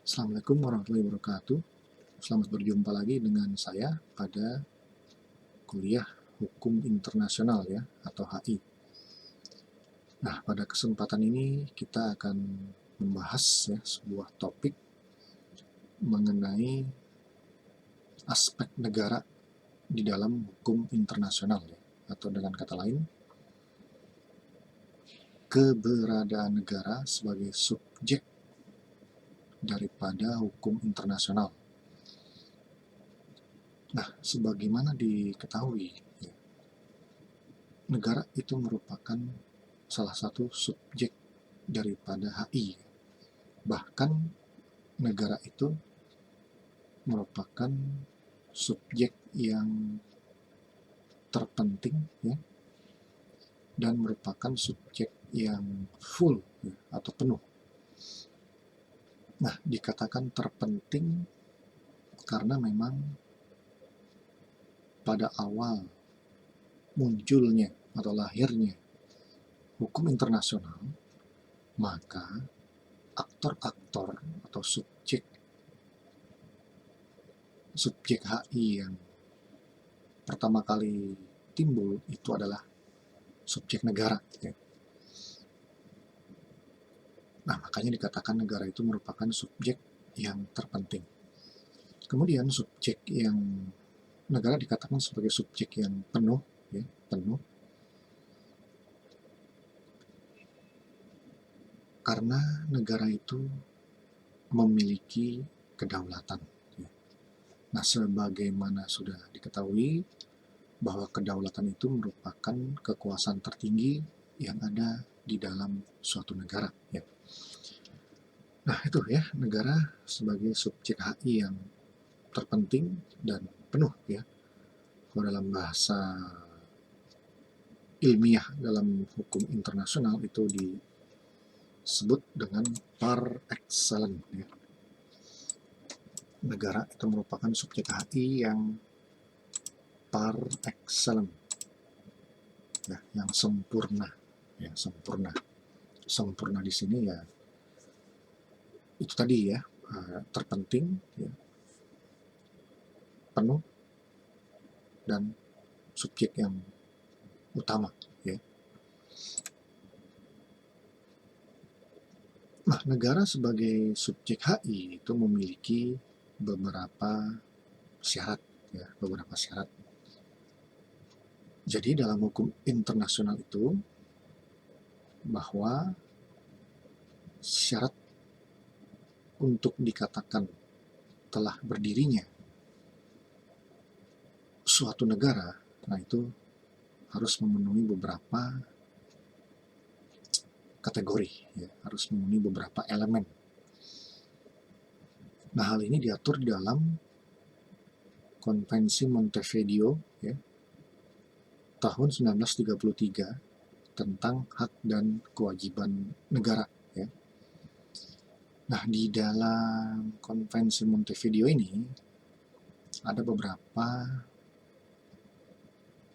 Assalamualaikum warahmatullahi wabarakatuh. Selamat berjumpa lagi dengan saya pada kuliah Hukum Internasional ya, atau HI. Nah, pada kesempatan ini kita akan membahas ya sebuah topik mengenai aspek negara di dalam hukum internasional ya, atau dengan kata lain keberadaan negara sebagai subjek daripada hukum internasional. Nah, sebagaimana diketahui, ya, negara itu merupakan salah satu subjek daripada HI. Bahkan negara itu merupakan subjek yang terpenting ya, dan merupakan subjek yang full ya, atau penuh. Nah, dikatakan terpenting karena memang pada awal munculnya atau lahirnya hukum internasional, maka aktor-aktor atau subjek HI yang pertama kali timbul itu adalah subjek negara ya. Nah, makanya dikatakan negara itu merupakan subjek yang terpenting. Kemudian subjek yang negara dikatakan sebagai subjek yang penuh ya, penuh karena negara itu memiliki kedaulatan ya. Nah, sebagaimana sudah diketahui bahwa kedaulatan itu merupakan kekuasaan tertinggi yang ada di dalam suatu negara ya. Nah, itu ya, negara sebagai subjek HI yang terpenting dan penuh ya. Kalau dalam bahasa ilmiah dalam hukum internasional itu disebut dengan par excellence ya. Negara itu merupakan subjek HI yang par excellence ya, yang sempurna ya, sempurna di sini ya itu tadi ya, terpenting ya, penuh dan subjek yang utama ya. Nah, negara sebagai subjek HI itu memiliki beberapa syarat ya, beberapa syarat. Jadi dalam hukum internasional itu bahwa syarat untuk dikatakan telah berdirinya suatu negara, nah itu harus memenuhi beberapa kategori, ya, harus memenuhi beberapa elemen. Nah, hal ini diatur di dalam Konvensi Montevideo ya, tahun 1933 tentang hak dan kewajiban negara. Ya. Nah, di dalam Konvensi Montevideo ini ada beberapa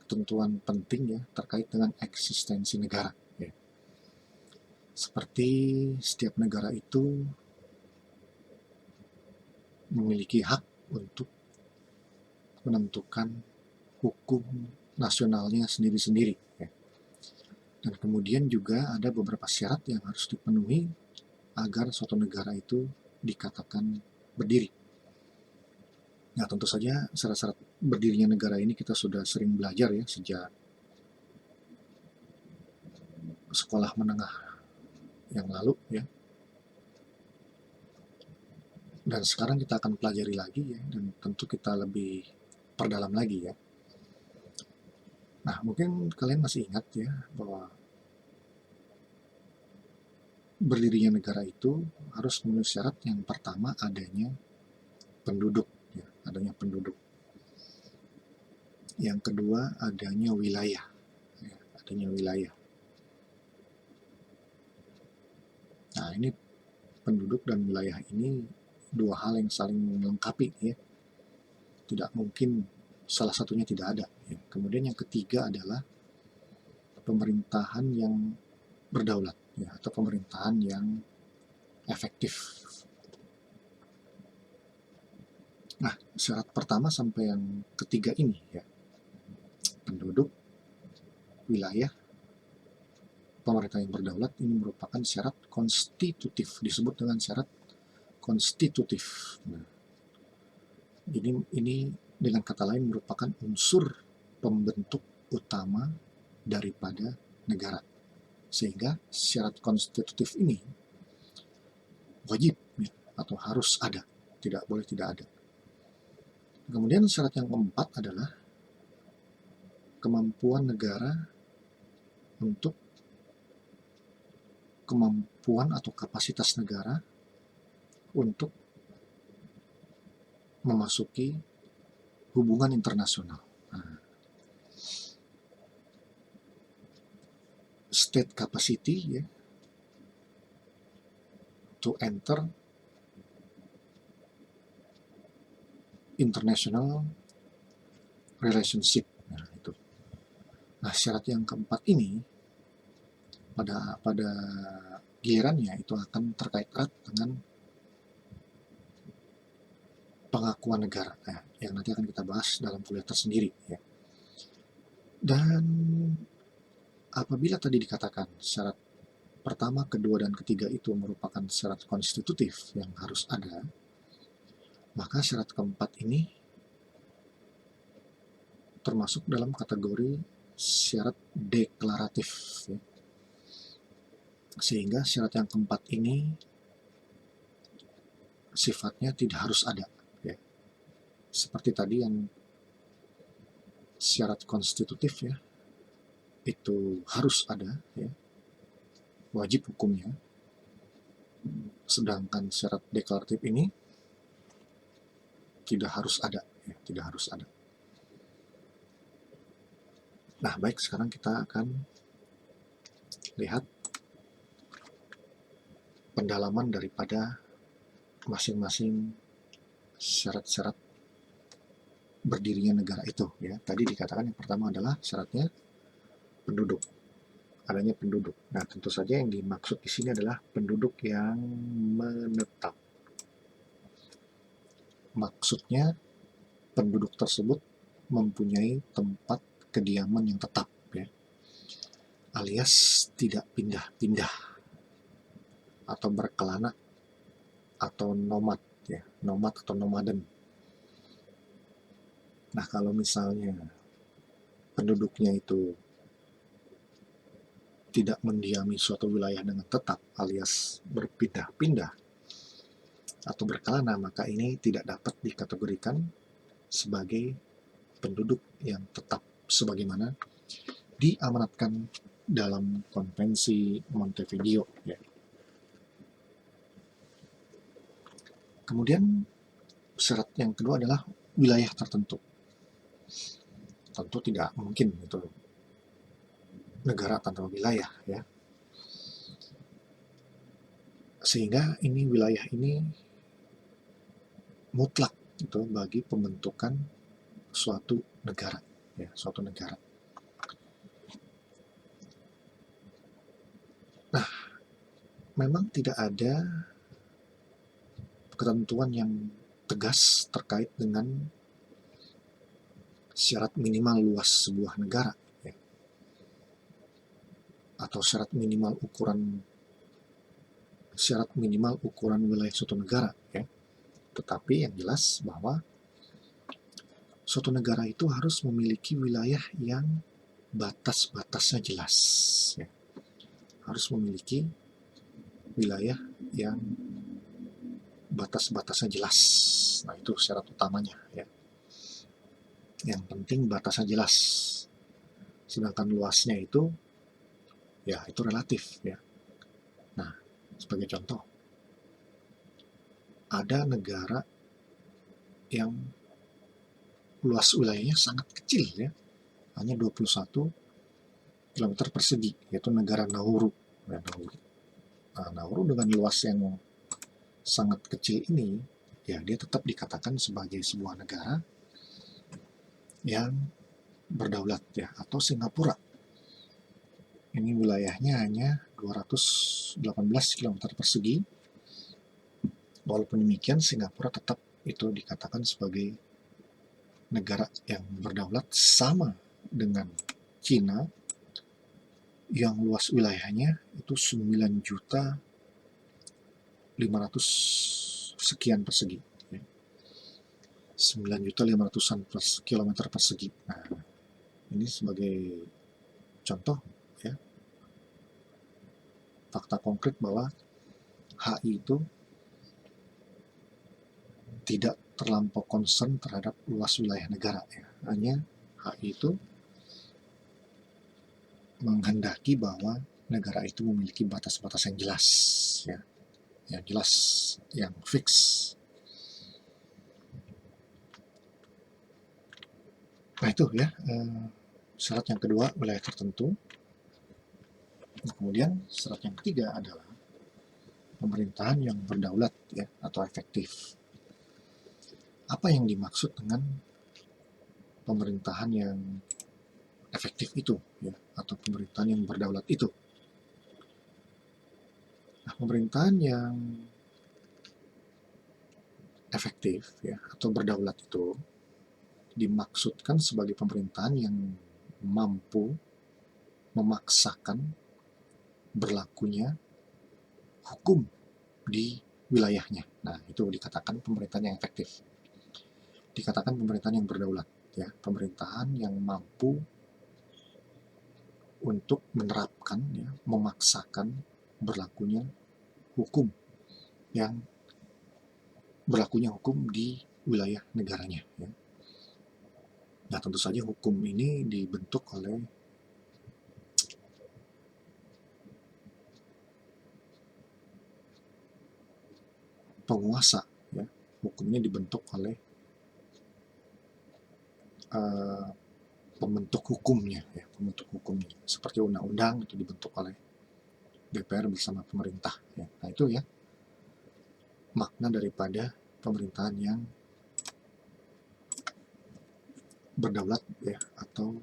ketentuan penting ya terkait dengan eksistensi negara. Ya. Seperti setiap negara itu memiliki hak untuk menentukan hukum nasionalnya sendiri-sendiri. Ya. Dan kemudian juga ada beberapa syarat yang harus dipenuhi agar suatu negara itu dikatakan berdiri. Nah, tentu saja syarat-syarat berdirinya negara ini kita sudah sering belajar ya sejak sekolah menengah yang lalu ya. Dan sekarang kita akan pelajari lagi ya, dan tentu kita lebih perdalam lagi ya. Nah, mungkin kalian masih ingat ya bahwa berdirinya negara itu harus memenuhi syarat yang pertama adanya penduduk ya, adanya penduduk. Yang kedua adanya wilayah ya, adanya wilayah. Nah, ini penduduk dan wilayah ini dua hal yang saling melengkapi ya. Tidak mungkin salah satunya tidak ada ya. Kemudian yang ketiga adalah pemerintahan yang berdaulat ya, atau pemerintahan yang efektif. Nah, syarat pertama sampai yang ketiga ini ya, penduduk, wilayah, pemerintah yang berdaulat, ini merupakan syarat konstitutif, disebut dengan syarat konstitutif. Nah, ini dengan kata lain merupakan unsur pembentuk utama daripada negara. Sehingga syarat konstitutif ini wajib ya, atau harus ada, tidak boleh tidak ada. Kemudian syarat yang keempat adalah kemampuan negara untuk kemampuan atau kapasitas negara untuk memasuki hubungan internasional. Nah, state capacity ya, to enter international relationship. Nah, itu. Nah, syarat yang keempat ini pada gilirannya itu akan terkait erat dengan pengakuan negara, nah, yang nanti akan kita bahas dalam kuliah tersendiri ya. Dan apabila tadi dikatakan syarat pertama, kedua, dan ketiga itu merupakan syarat konstitutif yang harus ada, maka syarat keempat ini termasuk dalam kategori syarat deklaratif ya. Sehingga syarat yang keempat ini sifatnya tidak harus ada ya. Seperti tadi yang syarat konstitutif ya, itu harus ada ya, wajib hukumnya. Sedangkan syarat deklaratif ini tidak harus ada ya, tidak harus ada. Nah, baik, sekarang kita akan lihat pendalaman daripada masing-masing syarat-syarat berdirinya negara itu ya. Tadi dikatakan yang pertama adalah syaratnya penduduk, adanya penduduk. Nah, tentu saja yang dimaksud di sini adalah penduduk yang menetap. Maksudnya penduduk tersebut mempunyai tempat kediaman yang tetap ya, alias tidak pindah-pindah atau berkelana atau nomad ya, nomad atau nomaden. Nah, kalau misalnya penduduknya itu tidak mendiami suatu wilayah dengan tetap alias berpindah-pindah atau berkelana, maka ini tidak dapat dikategorikan sebagai penduduk yang tetap sebagaimana diamanatkan dalam Konvensi Montevideo ya. Kemudian syarat yang kedua adalah wilayah tertentu. Tentu tidak mungkin itu negara tanpa wilayah ya. Sehingga ini wilayah ini mutlak itu bagi pembentukan suatu negara ya, suatu negara. Nah, memang tidak ada ketentuan yang tegas terkait dengan syarat minimal luas sebuah negara ya, atau syarat minimal ukuran wilayah suatu negara ya. Tetapi yang jelas bahwa suatu negara itu harus memiliki wilayah yang batas-batasnya jelas ya. Harus memiliki wilayah yang batas-batasnya jelas. Nah, itu syarat utamanya ya. Yang penting batasnya jelas. Sedangkan luasnya itu ya itu relatif ya. Nah, sebagai contoh, ada negara yang luas wilayahnya sangat kecil ya, hanya 21 km persegi, yaitu negara Nauru ya, Nauru. Nah, Nauru dengan luas yang sangat kecil ini ya, dia tetap dikatakan sebagai sebuah negara yang berdaulat ya. Atau Singapura, ini wilayahnya hanya 218 km persegi. Walaupun demikian, Singapura tetap itu dikatakan sebagai negara yang berdaulat, sama dengan Cina yang luas wilayahnya itu 9.500.000 sekian persegi, 9.500.000-an kilometer persegi. Nah, ini sebagai contoh ya, fakta konkret bahwa HI itu tidak terlampau concern terhadap luas wilayah negara ya. Hanya HI itu menghendaki bahwa negara itu memiliki batas-batas yang jelas ya, yang jelas, yang fix. Nah itu ya, syarat yang kedua wilayah tertentu. Nah, kemudian syarat yang ketiga adalah pemerintahan yang berdaulat ya, atau efektif. Apa yang dimaksud dengan pemerintahan yang efektif itu ya, atau pemerintahan yang berdaulat itu? Nah, pemerintahan yang efektif ya, atau berdaulat itu dimaksudkan sebagai pemerintahan yang mampu memaksakan berlakunya hukum di wilayahnya. Nah, itu dikatakan pemerintahan yang efektif. Dikatakan pemerintahan yang berdaulat ya, pemerintahan yang mampu untuk menerapkan ya, memaksakan berlakunya hukum di wilayah negaranya ya. Nah, tentu saja hukum ini dibentuk oleh penguasa ya. Hukum ini dibentuk oleh pembentuk hukumnya ya, pembentuk hukumnya. Seperti undang-undang itu dibentuk oleh DPR bersama pemerintah ya. Nah, itu ya makna daripada pemerintahan yang berdaulat ya, atau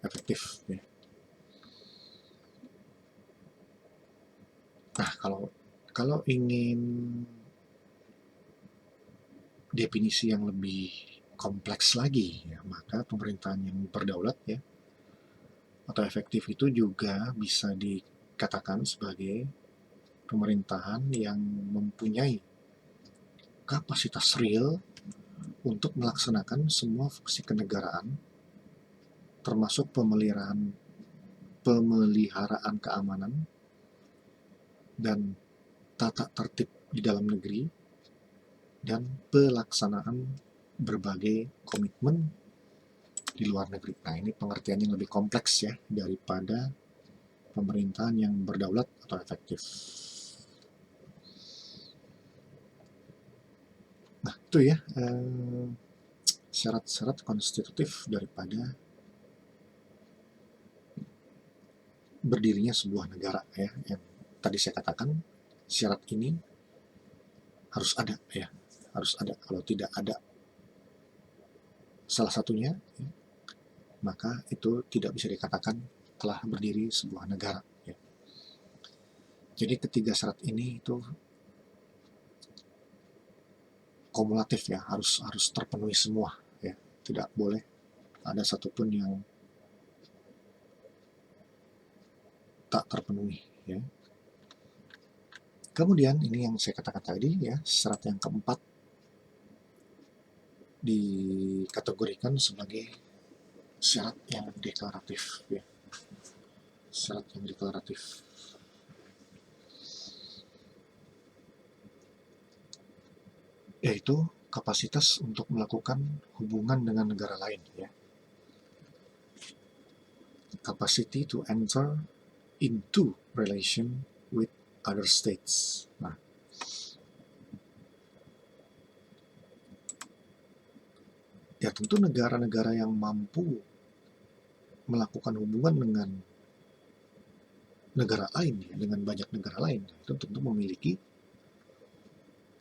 efektif ya. Nah, kalau ingin definisi yang lebih kompleks lagi ya, maka pemerintahan yang berdaulat ya atau efektif itu juga bisa dikatakan sebagai pemerintahan yang mempunyai kapasitas real untuk melaksanakan semua fungsi kenegaraan, termasuk pemeliharaan keamanan dan tata tertib di dalam negeri, dan pelaksanaan berbagai komitmen di luar negeri. Nah, ini pengertian yang lebih kompleks ya daripada pemerintahan yang berdaulat atau efektif. Nah, itu ya syarat-syarat konstitutif daripada berdirinya sebuah negara ya, yang tadi saya katakan syarat ini harus ada ya, harus ada. Kalau tidak ada salah satunya ya, maka itu tidak bisa dikatakan telah berdiri sebuah negara ya. Jadi ketiga syarat ini itu kumulatif ya, harus terpenuhi semua ya, tidak boleh ada satupun yang tak terpenuhi ya. Kemudian ini yang saya katakan tadi ya, syarat yang keempat dikategorikan sebagai syarat yang deklaratif ya. Syarat yang deklaratif. Yaitu kapasitas untuk melakukan hubungan dengan negara lain ya. Capacity to enter into relation with other states. Nah, ya tentu negara-negara yang mampu melakukan hubungan dengan negara lain ya, dengan banyak negara lain, itu tentu memiliki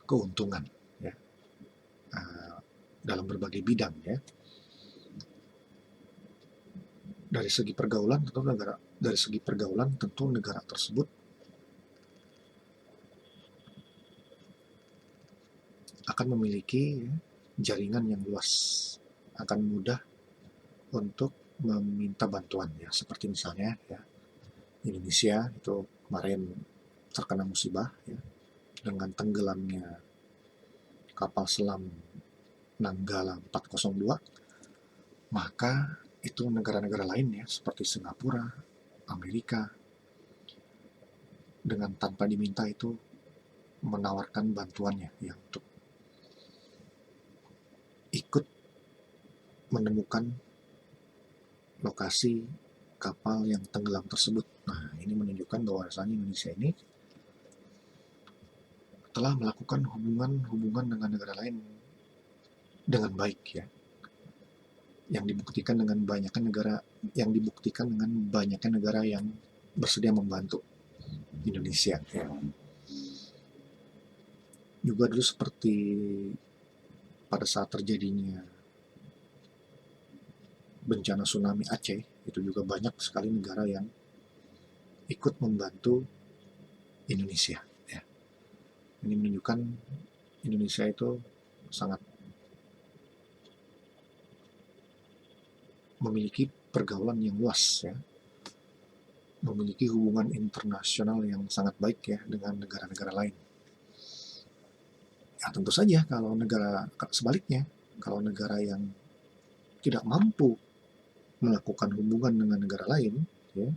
keuntungan ya, dalam berbagai bidang ya. Dari segi pergaulan tentu negara tersebut akan memiliki jaringan yang luas, akan mudah untuk meminta bantuan ya, seperti misalnya ya Indonesia itu kemarin terkena musibah ya dengan tenggelamnya kapal selam Nanggala 402, maka itu negara-negara lain ya seperti Singapura, Amerika dengan tanpa diminta itu menawarkan bantuannya ya untuk ikut menemukan lokasi kapal yang tenggelam tersebut. Nah, ini menunjukkan bahwasanya Indonesia ini telah melakukan hubungan-hubungan dengan negara lain dengan baik ya. Yang dibuktikan dengan banyaknya negara yang bersedia membantu Indonesia ya. Juga dulu seperti pada saat terjadinya bencana tsunami Aceh, itu juga banyak sekali negara yang ikut membantu Indonesia ya. Ini menunjukkan Indonesia itu sangat memiliki pergaulan yang luas ya, memiliki hubungan internasional yang sangat baik ya dengan negara-negara lain. Ya tentu saja kalau sebaliknya, kalau negara yang tidak mampu melakukan hubungan dengan negara lain ya,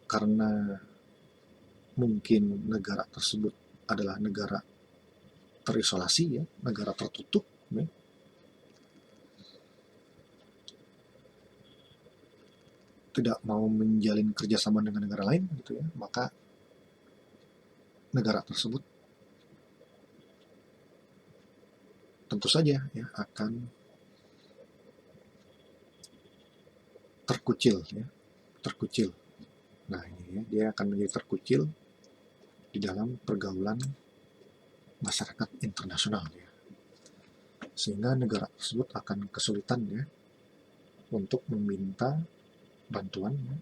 karena mungkin negara tersebut adalah negara terisolasi ya, negara tertutup ya, tidak mau menjalin kerjasama dengan negara lain gitu ya, maka negara tersebut tentu saja ya akan terkucil ya, terkucil. Nah ini ya, dia akan menjadi terkucil di dalam pergaulan masyarakat internasional ya, sehingga negara tersebut akan kesulitan ya untuk meminta bantuan ya,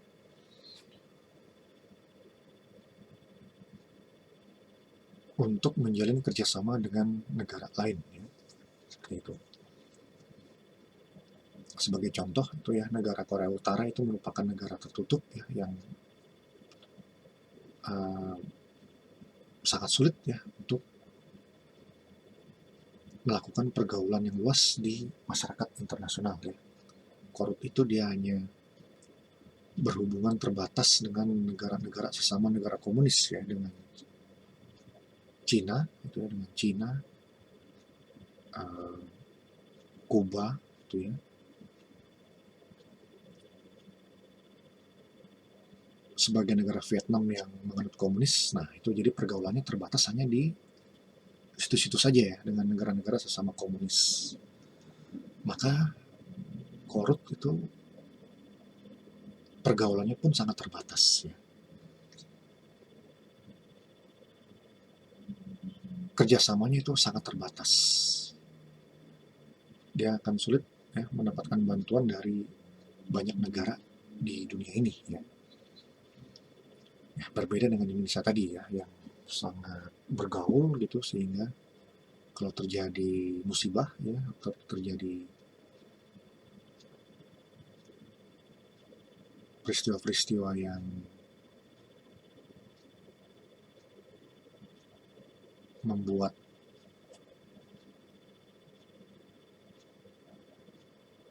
untuk menjalin kerjasama dengan negara lain ya, seperti itu. Sebagai contoh itu ya negara Korea Utara itu merupakan negara tertutup ya yang sangat sulit ya untuk melakukan pergaulan yang luas di masyarakat internasional ya. Korup itu dia hanya berhubungan terbatas dengan negara-negara sesama negara komunis ya, dengan Cina itu ya, dengan Cina, Kuba itu ya, sebagai negara Vietnam yang menganut komunis. Nah itu jadi pergaulannya terbatas hanya di situ-situ saja ya dengan negara-negara sesama komunis. Maka korup itu pergaulannya pun sangat terbatas ya. Kerjasamanya itu sangat terbatas. Dia akan sulit ya mendapatkan bantuan dari banyak negara di dunia ini ya. Ya, berbeda dengan Indonesia tadi ya yang sangat bergaul gitu, sehingga kalau terjadi musibah ya atau terjadi peristiwa-peristiwa yang membuat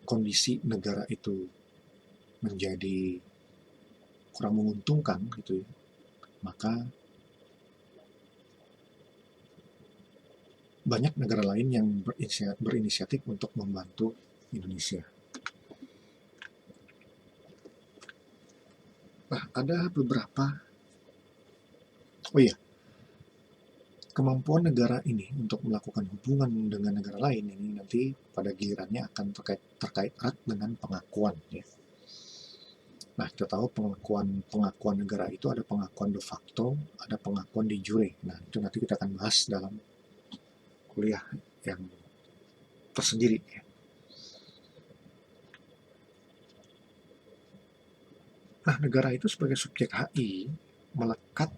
kondisi negara itu menjadi kurang menguntungkan gitu ya, maka banyak negara lain yang berinisiatif untuk membantu Indonesia. Nah, ada beberapa, oh iya, kemampuan negara ini untuk melakukan hubungan dengan negara lain ini nanti pada gilirannya akan terkait erat dengan pengakuan ya. Nah, kita tahu pengakuan negara itu ada pengakuan de facto, ada pengakuan de jure. Nah, itu nanti kita akan bahas dalam kuliah yang tersendiri ya. Nah, negara itu sebagai subjek HI melekat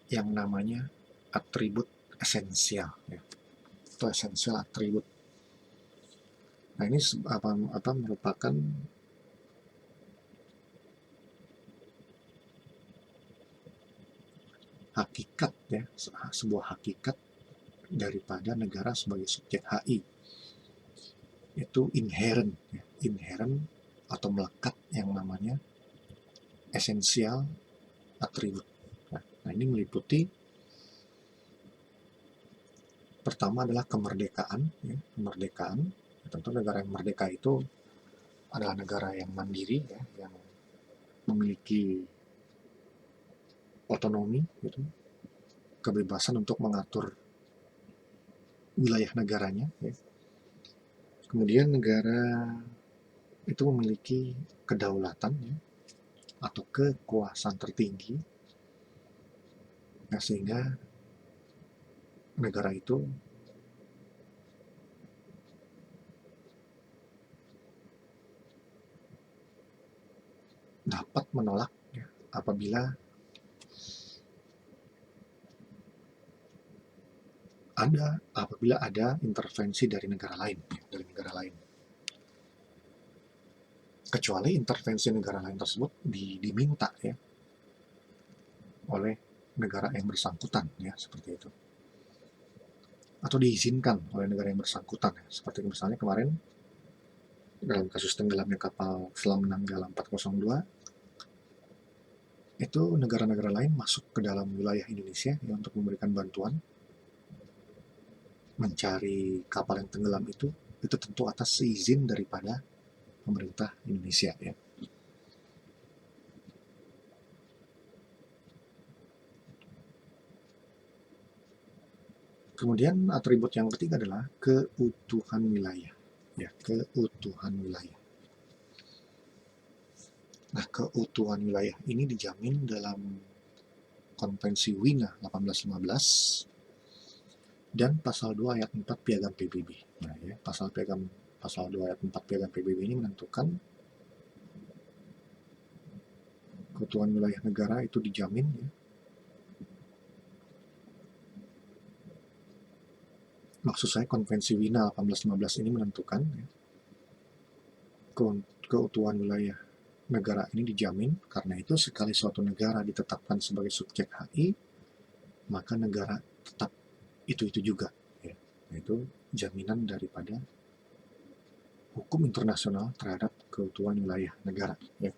yang namanya atribut esensial, ya. Itu esensial atribut. Nah, ini merupakan hakikat, ya, sebuah hakikat daripada negara sebagai subjek HI. Itu inherent, ya, inherent atau melekat yang namanya esensial atribut. Nah, ini meliputi pertama adalah kemerdekaan, ya, kemerdekaan. Tentu negara yang merdeka itu adalah negara yang mandiri, ya, yang memiliki otonomi, gitu, kebebasan untuk mengatur wilayah negaranya, ya. Kemudian negara itu memiliki kedaulatan, ya, atau kekuasaan tertinggi, ya, sehingga negara itu dapat menolak, ya, apabila ada intervensi dari negara lain, ya, kecuali intervensi negara lain tersebut diminta, ya, oleh negara yang bersangkutan, ya, seperti itu, atau diizinkan oleh negara yang bersangkutan, ya. Seperti misalnya kemarin dalam kasus tenggelamnya kapal Selam Nanggala 402, itu negara-negara lain masuk ke dalam wilayah Indonesia, ya, untuk memberikan bantuan mencari kapal yang tenggelam itu tentu atas izin daripada pemerintah Indonesia, ya. Kemudian atribut yang ketiga adalah keutuhan wilayah, ya, keutuhan wilayah. Nah, keutuhan wilayah ini dijamin dalam Konvensi Wina 1815 dan pasal 2 ayat 4 Piagam PBB. Nah, ya, pasal 2 ayat 4 Piagam PBB ini menentukan keutuhan wilayah negara itu dijamin, ya. Maksud saya Konvensi Wina 1815 ini menentukan, ya, keutuhan wilayah negara ini dijamin. Karena itu sekali suatu negara ditetapkan sebagai subjek HI, maka negara tetap itu juga, ya. Yaitu jaminan daripada hukum internasional terhadap keutuhan wilayah negara, ya.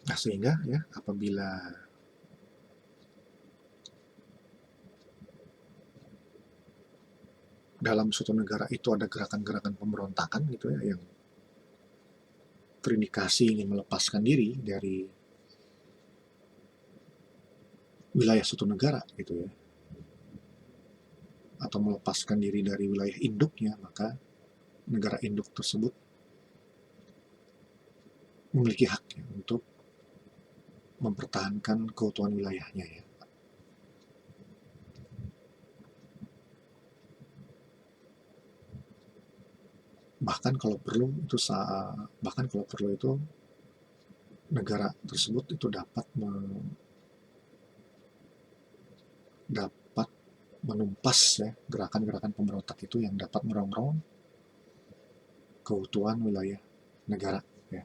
Nah, sehingga, ya, apabila dalam suatu negara itu ada gerakan-gerakan pemberontakan, gitu, ya, yang terindikasi ingin melepaskan diri dari wilayah suatu negara, gitu, ya, atau melepaskan diri dari wilayah induknya, maka negara induk tersebut memiliki hak, ya, untuk mempertahankan keutuhan wilayahnya, ya. Bahkan kalau perlu itu negara tersebut itu dapat menumpas, ya, gerakan-gerakan pemberontak itu yang dapat merongrong keutuhan wilayah negara, ya.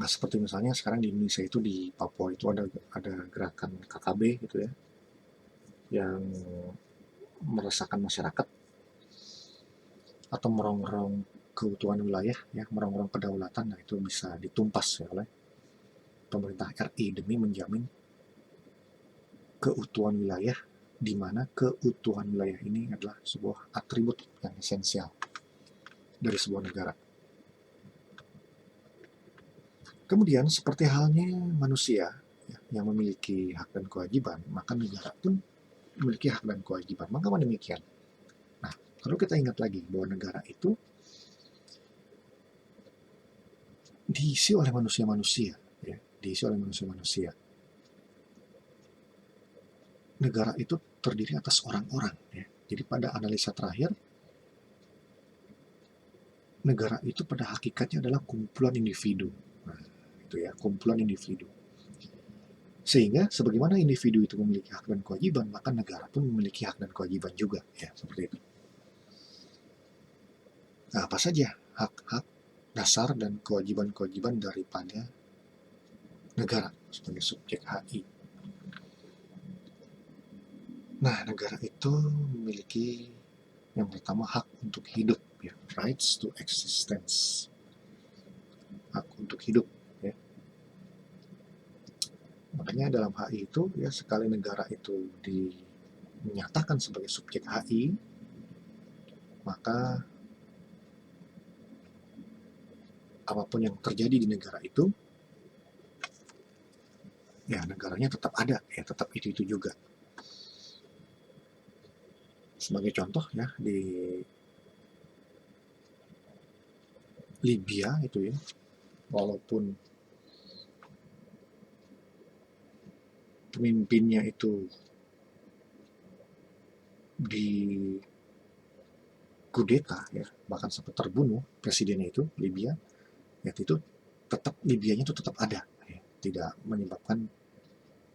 Nah, seperti misalnya sekarang di Indonesia itu, di Papua itu ada gerakan KKB, gitu, ya, yang meresahkan masyarakat atau merongrong keutuhan wilayah, ya, merongrong kedaulatan. Nah, itu bisa ditumpas, ya, oleh pemerintah RI demi menjamin keutuhan wilayah, di mana keutuhan wilayah ini adalah sebuah atribut yang esensial dari sebuah negara. Kemudian seperti halnya manusia, ya, yang memiliki hak dan kewajiban, maka negara pun memiliki hak dan kewajiban. Mengapa demikian? Nah, kalau kita ingat lagi bahwa negara itu diisi oleh manusia-manusia, ya, diisi oleh manusia-manusia. Negara itu terdiri atas orang-orang, ya. Jadi pada analisa terakhir, negara itu pada hakikatnya adalah kumpulan individu. Nah, itu ya, kumpulan individu. Sehingga sebagaimana individu itu memiliki hak dan kewajiban, maka negara pun memiliki hak dan kewajiban juga, ya, seperti itu. Nah, apa saja hak-hak dasar dan kewajiban-kewajiban daripada negara sebagai subjek HI? Nah, negara itu memiliki yang pertama hak untuk hidup, ya, rights to existence, hak untuk hidup, ya. Makanya dalam HI itu, ya, sekali negara itu dinyatakan sebagai subjek HI, maka apapun yang terjadi di negara itu, ya, negaranya tetap ada, ya, tetap itu juga. Sebagai contoh, ya, di Libya itu, ya, walaupun pemimpinnya itu di kudeta, ya, bahkan sampai terbunuh presidennya itu Libya, ya, itu tetap Libyanya itu tetap ada, ya, tidak menyebabkan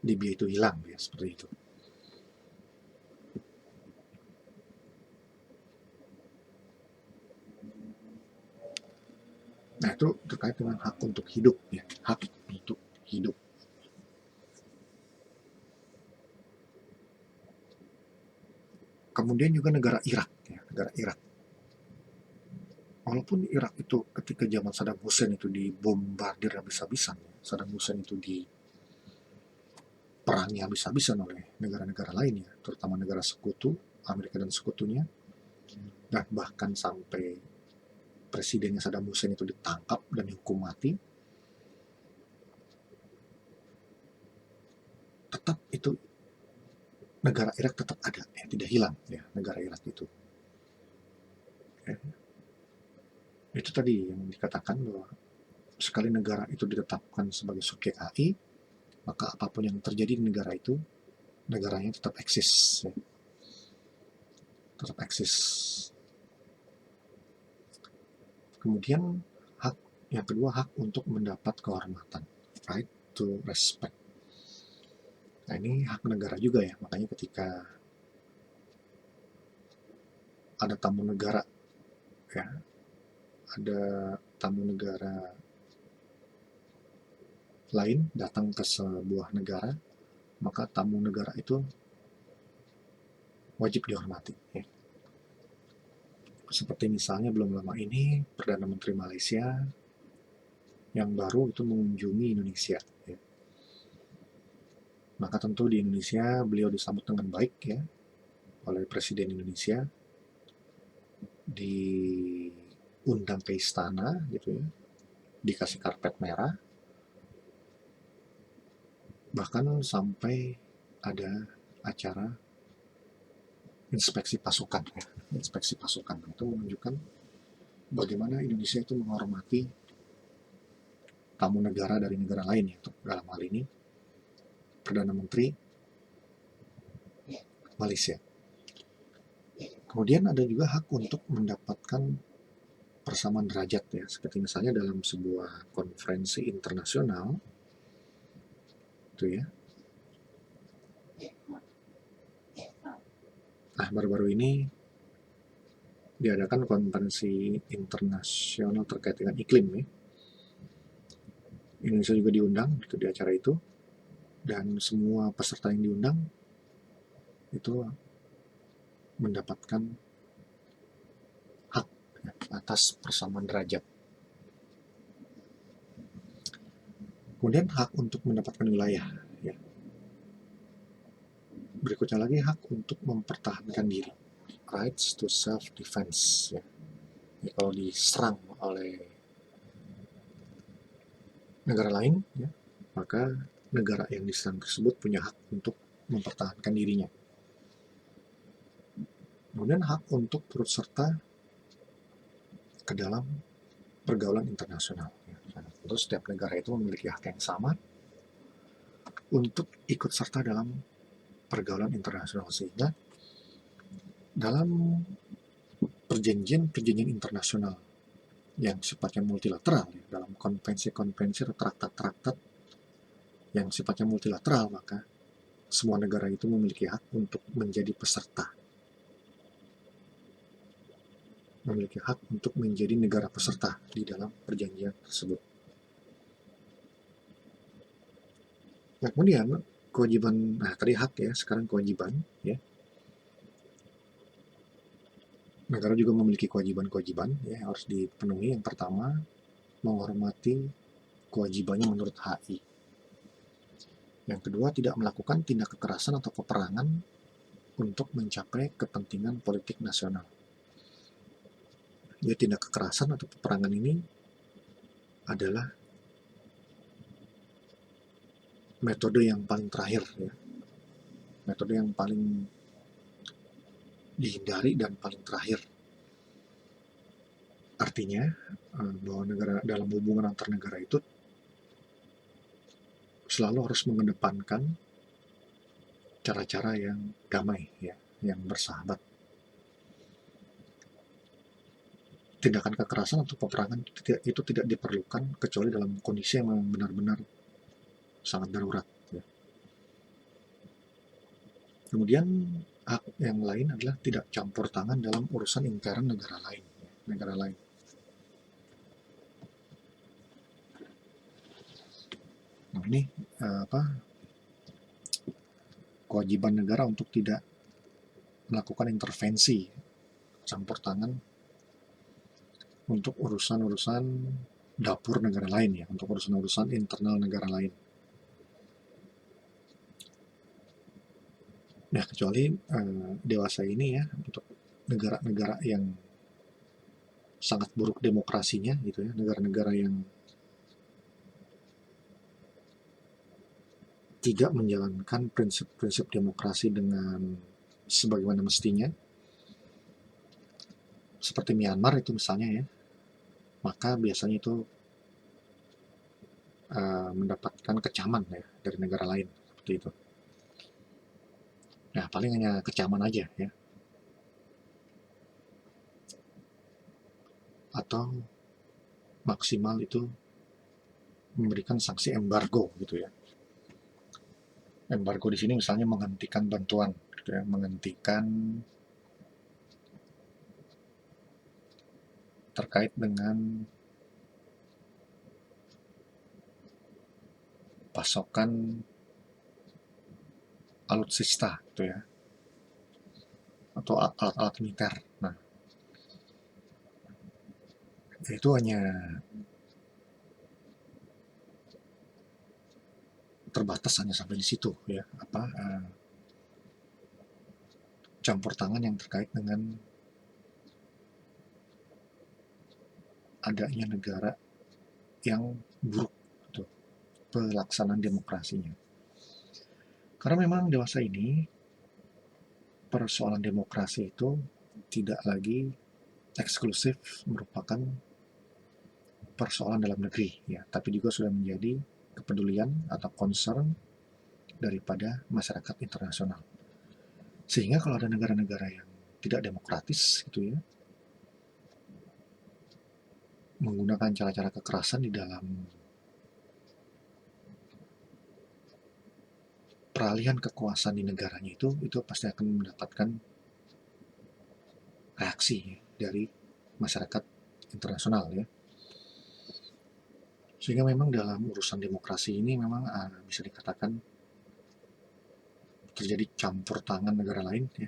Libya itu hilang, ya, seperti itu. Nah, itu terkait dengan hak untuk hidup, ya, hak untuk hidup. Kemudian juga negara Irak, ya, negara Irak. Walaupun Irak itu ketika zaman Saddam Hussein itu dibombardir habis-habisan, ya, Saddam Hussein itu diperangi habis-habisan oleh negara-negara lainnya, terutama negara sekutu, Amerika dan sekutunya, dan bahkan sampai presidennya Saddam Hussein itu ditangkap dan dihukum mati, tetap itu negara Irak tetap ada, ya, tidak hilang, ya, negara Irak itu. Ya. Itu tadi yang dikatakan bahwa sekali negara itu ditetapkan sebagai subjek HI, maka apapun yang terjadi di negara itu, negaranya tetap eksis, ya, tetap eksis. Kemudian hak yang kedua, hak untuk mendapat kehormatan, right to respect. Nah, ini hak negara juga, ya, makanya ketika ada tamu negara, ya, ada tamu negara lain datang ke sebuah negara, maka tamu negara itu wajib dihormati, ya. Seperti misalnya belum lama ini Perdana Menteri Malaysia yang baru itu mengunjungi Indonesia, ya. Maka tentu di Indonesia beliau disambut dengan baik, ya, oleh Presiden Indonesia, diundang ke istana, gitu, ya, dikasih karpet merah, bahkan sampai ada acara inspeksi pasukan, ya. Inspeksi pasukan itu menunjukkan bagaimana Indonesia itu menghormati tamu negara dari negara lain, ya, dalam hal ini Perdana Menteri Malaysia. Kemudian ada juga hak untuk mendapatkan persamaan derajat, ya, seperti misalnya dalam sebuah konferensi internasional, itu, ya. Nah, baru-baru ini diadakan konferensi internasional terkait dengan iklim, ya. Indonesia juga diundang itu di acara itu, dan semua peserta yang diundang itu mendapatkan hak, ya, atas persamaan derajat. Kemudian hak untuk mendapatkan wilayah, ya. Berikutnya lagi hak untuk mempertahankan diri, rights to self defense, ya. Ya, kalau diserang oleh negara lain, ya, maka negara yang diserang tersebut punya hak untuk mempertahankan dirinya. Kemudian hak untuk turut serta ke dalam pergaulan internasional, ya. Tentu setiap negara itu memiliki hak yang sama untuk ikut serta dalam pergaulan internasional, sehingga dalam perjanjian internasional yang sifatnya multilateral ya, dalam konvensi-konvensi atau traktat-traktat yang sifatnya multilateral, maka semua negara itu memiliki hak untuk menjadi peserta, memiliki hak untuk menjadi negara peserta di dalam perjanjian tersebut. Nah, kemudian kewajiban, nah tadi hak ya, sekarang kewajiban ya. Negara juga memiliki kewajiban-kewajiban ya, yang harus dipenuhi. Yang pertama, menghormati kewajibannya menurut HI. Yang kedua, tidak melakukan tindak kekerasan atau peperangan untuk mencapai kepentingan politik nasional. Jadi tindak kekerasan atau peperangan ini adalah metode yang paling terakhir ya, metode yang paling dihindari dan paling terakhir. Artinya bahwa negara, dalam hubungan antar negara itu selalu harus mengedepankan cara-cara yang damai ya, yang bersahabat. Tindakan kekerasan atau peperangan itu tidak diperlukan kecuali dalam kondisi yang benar-benar sangat darurat ya. Kemudian hak yang lain adalah tidak campur tangan dalam urusan intern negara lain ya, negara lain. Nah, ini kewajiban negara untuk tidak melakukan intervensi, campur tangan untuk urusan-urusan dapur negara lain ya, untuk urusan-urusan internal negara lain. Nah, kecuali dewasa ini ya, untuk negara-negara yang sangat buruk demokrasinya gitu ya, negara-negara yang tidak menjalankan prinsip-prinsip demokrasi dengan sebagaimana mestinya, seperti Myanmar itu misalnya ya, maka biasanya itu mendapatkan kecaman ya dari negara lain seperti itu. Nah, paling hanya kecaman aja ya, atau maksimal itu memberikan sanksi embargo gitu ya. Embargo di sini misalnya menghentikan bantuan gitu ya, menghentikan terkait dengan pasokan alutsista gitu ya, atau alat-alat militer. Nah, itu hanya terbatas hanya sampai di situ ya, campur tangan yang terkait dengan adanya negara yang buruk gitu, pelaksanaan demokrasinya. Karena memang dewasa ini persoalan demokrasi itu tidak lagi eksklusif merupakan persoalan dalam negeri ya, tapi juga sudah menjadi kepedulian atau concern daripada masyarakat internasional. Sehingga kalau ada negara-negara yang tidak demokratis gitu ya, menggunakan cara-cara kekerasan di dalam peralihan kekuasaan di negaranya, itu pasti akan mendapatkan reaksi dari masyarakat internasional ya. Sehingga memang dalam urusan demokrasi ini memang bisa dikatakan terjadi campur tangan negara lain ya,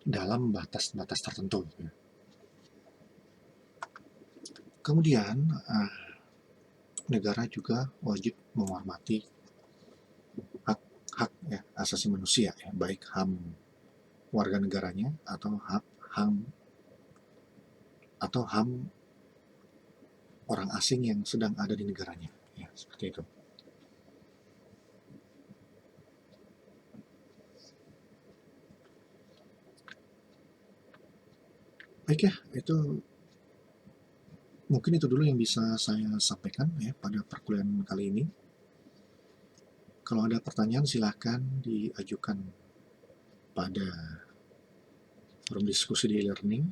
dalam batas-batas tertentu ya. Kemudian negara juga wajib menghormati hak ya, asasi manusia ya, baik HAM warga negaranya atau HAM orang asing yang sedang ada di negaranya ya, seperti itu. Baik ya, itu mungkin itu dulu yang bisa saya sampaikan ya pada perkuliahan kali ini. Kalau ada pertanyaan silahkan diajukan pada forum diskusi di e-learning.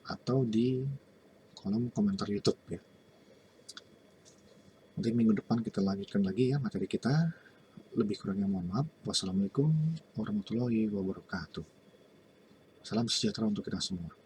atau di kolom komentar YouTube ya. Nanti minggu depan kita lanjutkan lagi ya materi kita. Lebih kurangnya mohon maaf. Wassalamualaikum warahmatullahi wabarakatuh. Salam sejahtera untuk kita semua.